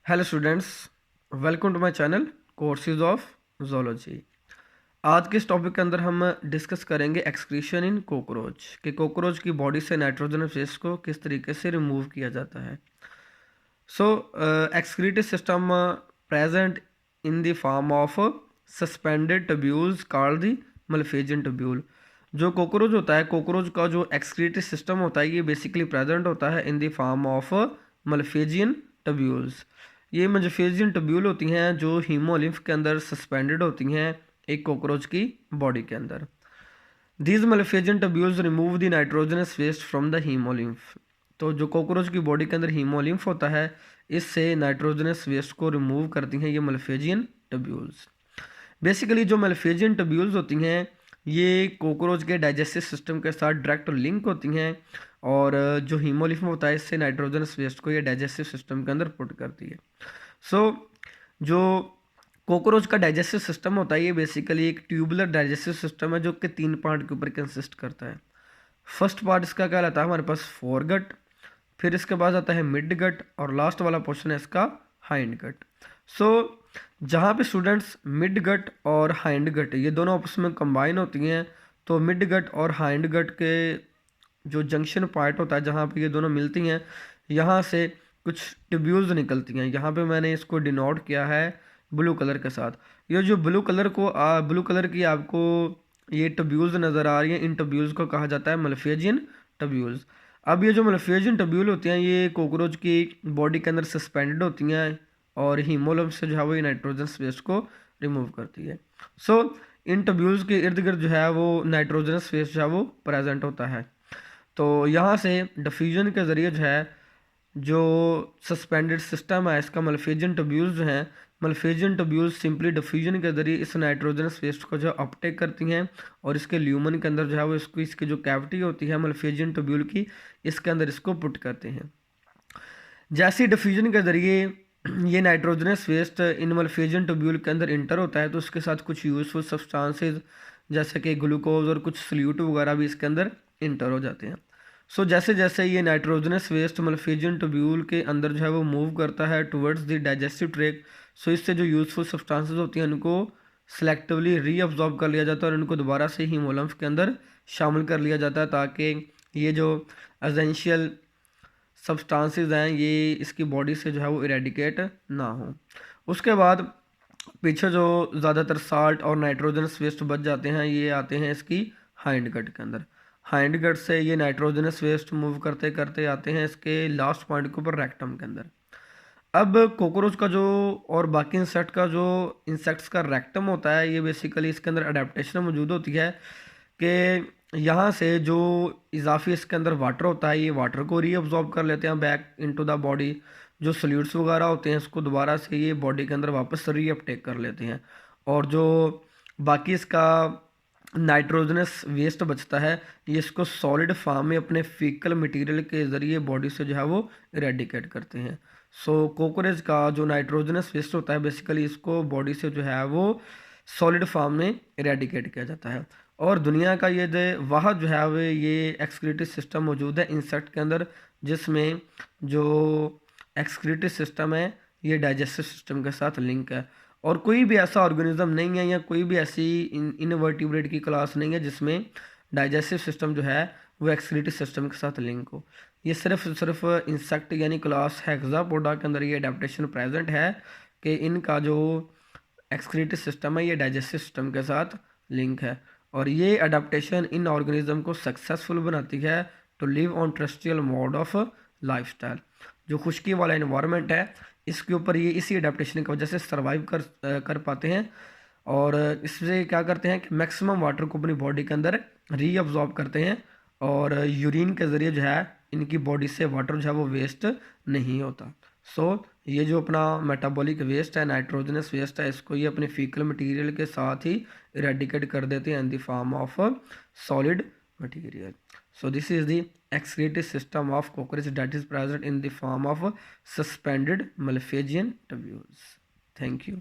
Hello students, welcome to my channel courses of zoology. आज के इस टॉपिक के अंदर हम डिस्कस करेंगे एक्सक्रीशन इन कॉकरोच कि कॉकरोच की बॉडी से नाइट्रोजन वेस्ट को किस तरीके से रिमूव किया जाता है। So excretive system present in the form of suspended tubules called the malpighian tubule. जो कॉकरोच होता है, कॉकरोच का जो एक्सक्रीटिव सिस्टम होता है, ये बेसिकली प्रेजेंट होता है इन द फॉर्म ऑफ मल्फेजियन टब्यूल्स। ये मल्फेजियन टब्यूल होती हैं जो हीमोलिम्फ के अंदर सस्पेंडेड होती हैं एक कॉकरोच की बॉडी के अंदर। These malpighian tubules remove the nitrogenous waste from the hemolymph. तो जो कॉकरोच की बॉडी के अंदर हीमोलिम्फ होता है, इससे नाइट्रोजनस वेस्ट को रिमूव करती हैं ये मल्फेजियन टब्यूल्स। बेसिकली जो मल्फेजियन टब्यूल्स होती हैं ये कॉकरोच के डाइजेस्टिव सिस्टम के साथ डायरेक्ट लिंक होती हैं, और जो हीमोलिम्फ होता है इससे नाइट्रोजनस वेस्ट को ये डाइजेस्टिव सिस्टम के अंदर पुट करती है। सो जो कॉकरोच का डाइजेस्टिव सिस्टम होता है ये बेसिकली एक ट्यूबुलर डाइजेस्टिव सिस्टम है जो कि 3 पार्ट के ऊपर कंसिस्ट करता है। फर्स्ट पार्ट इसका क्या रहता है हमारे पास फोरगट, फिर इसके बाद आता है मिड गट, और लास्ट वाला पोर्शन है इसका हाइंड गट। सो जहाँ पे स्टूडेंट्स मिड गट और हाइंड गट ये दोनों आपस में कंबाइन होती हैं, तो मिड गट और हाइंड गट के जो जंक्शन पार्ट होता है जहाँ पे ये दोनों मिलती हैं, यहाँ से कुछ ट्यूब्यूल्स निकलती हैं। यहाँ पे मैंने इसको डिनोट किया है ब्लू कलर के साथ। ये जो ब्लू कलर की आपको ये ट्यूब्यूल्स नज़र आ रही हैं, इन ट्यूब्यूल्स को कहा जाता है मल्फेजियन ट्यूब्यूल्स। अब ये जो मल्फेजियन ट्यूब्यूल होती हैं ये कॉकरोच की बॉडी के अंदर सस्पेंडेड होती हैं, और हीमोलिम्फ से जो है वो ये नाइट्रोजन वेस्ट को रिमूव करती है। सो इन ट्यूब्यूल्स के इर्द गिर्द जो है वो नाइट्रोजनस वेस्ट जो है वो प्रेजेंट होता है। तो यहाँ से डिफ्यूजन के ज़रिए जो है जो सस्पेंडेड सिस्टम है इसका मल्फेजियन ट्यूब्यूल्स जो हैं, मल्फेजियन ट्यूब्यूल्स सिंपली डिफ्यूजन के ज़रिए इस नाइट्रोजनस वेस्ट को जो अपटेक करती हैं, और इसके ल्यूमन के अंदर जो है वो इसको इसकी जो कैविटी होती है मल्फेजियन ट्यूब्यूल की, इसके अंदर इसको पुट करते हैं। जैसे डिफ्यूजन के ज़रिए ये नाइट्रोजनस वेस्ट इन मल्फेजियन ट्यूब्यूल के अंदर इंटर होता है, तो उसके साथ कुछ यूजफुल सब्सटेंसेस जैसे कि ग्लूकोज और कुछ सल्यूट वगैरह भी इसके अंदर इंटर हो जाते हैं। सो जैसे जैसे ये नाइट्रोजनस वेस्ट मल्फेजियन ट्यूब्यूल के अंदर जो है वो मूव करता है टुवर्ड्स द डाइजेस्टिव ट्रैक्ट, सो इससे जो यूजफुल सब्सटेंसेस होती हैं उनको सेलेक्टिवली रीअब्जॉर्ब कर लिया जाता है और उनको दोबारा से हीमोलिम्फ के अंदर शामिल कर लिया जाता है, ताकि ये जो एसेंशियल सब्सटेंसेस हैं ये इसकी बॉडी से जो है वो इरेडिकेट ना हो। उसके बाद पीछे जो ज़्यादातर साल्ट और नाइट्रोजनस वेस्ट बच जाते हैं ये आते हैं इसकी हाइंड गट के अंदर। हाइंड गट से ये नाइट्रोजनस वेस्ट मूव करते करते आते हैं इसके लास्ट पॉइंट के ऊपर रेक्टम के अंदर। अब कॉकरोच का जो और बाकी इंसेक्ट्स का रेक्टम होता है, ये बेसिकली इसके अंदर अडेप्टेशन मौजूद होती है कि यहाँ से जो इजाफी इसके अंदर वाटर होता है ये वाटर को रीअब्जॉर्ब कर लेते हैं बैक इनटू द बॉडी। जो सॉल्यूट्स वगैरह होते हैं इसको दोबारा से ये बॉडी के अंदर वापस रीअपटेक कर लेते हैं, और जो बाकी इसका नाइट्रोजनस वेस्ट बचता है ये इसको सॉलिड फॉर्म में अपने फीकल मटेरियल के ज़रिए बॉडी से जो है वो इरेडिकेट करते हैं। सो कॉकरोच का जो नाइट्रोजनस वेस्ट होता है बेसिकली इसको बॉडी से जो है वो सॉलिड फॉर्म में इरेडिकेट किया जाता है। और दुनिया का ये वह जो है वो ये एक्सक्रीटिव सिस्टम मौजूद है इंसेक्ट के अंदर, जिसमें जो एक्सक्रीटिव सिस्टम है ये डाइजेस्टिव सिस्टम के साथ लिंक है। और कोई भी ऐसा ऑर्गेनिज्म नहीं है या कोई भी ऐसी इनवर्टिब्रेट की क्लास नहीं है जिसमें डाइजेस्टिव सिस्टम जो है वो एक्सक्रीटिव सिस्टम के साथ लिंक हो। ये सिर्फ इंसेक्ट यानी क्लास हेक्सापोडा के अंदर ये अडेप्टेशन प्रेजेंट है कि इनका जो एक्सक्रीटिव सिस्टम है ये डाइजेस्टिव सिस्टम के साथ लिंक है, और ये अडेप्टेशन इन ऑर्गेनिज्म को सक्सेसफुल बनाती है to live on terrestrial mode of lifestyle. जो खुश्की वाला इन्वायरमेंट है इसके ऊपर ये इसी अडेप्टेशन की वजह से सर्वाइव कर पाते हैं, और इससे क्या करते हैं कि मैक्सिमम वाटर को अपनी बॉडी के अंदर रीअब्जॉर्ब करते हैं, और यूरिन के ज़रिए जो है इनकी बॉडी से वाटर जो है वो वेस्ट नहीं होता। सो ये जो अपना मेटाबॉलिक वेस्ट है नाइट्रोजनस वेस्ट है इसको ये अपने फीकल मटेरियल के साथ ही इरेडिकेट कर देते हैं इन the form of solid material. So this is the excretive system of cockroach that is present in the form of suspended Malpighian tubules. Thank you.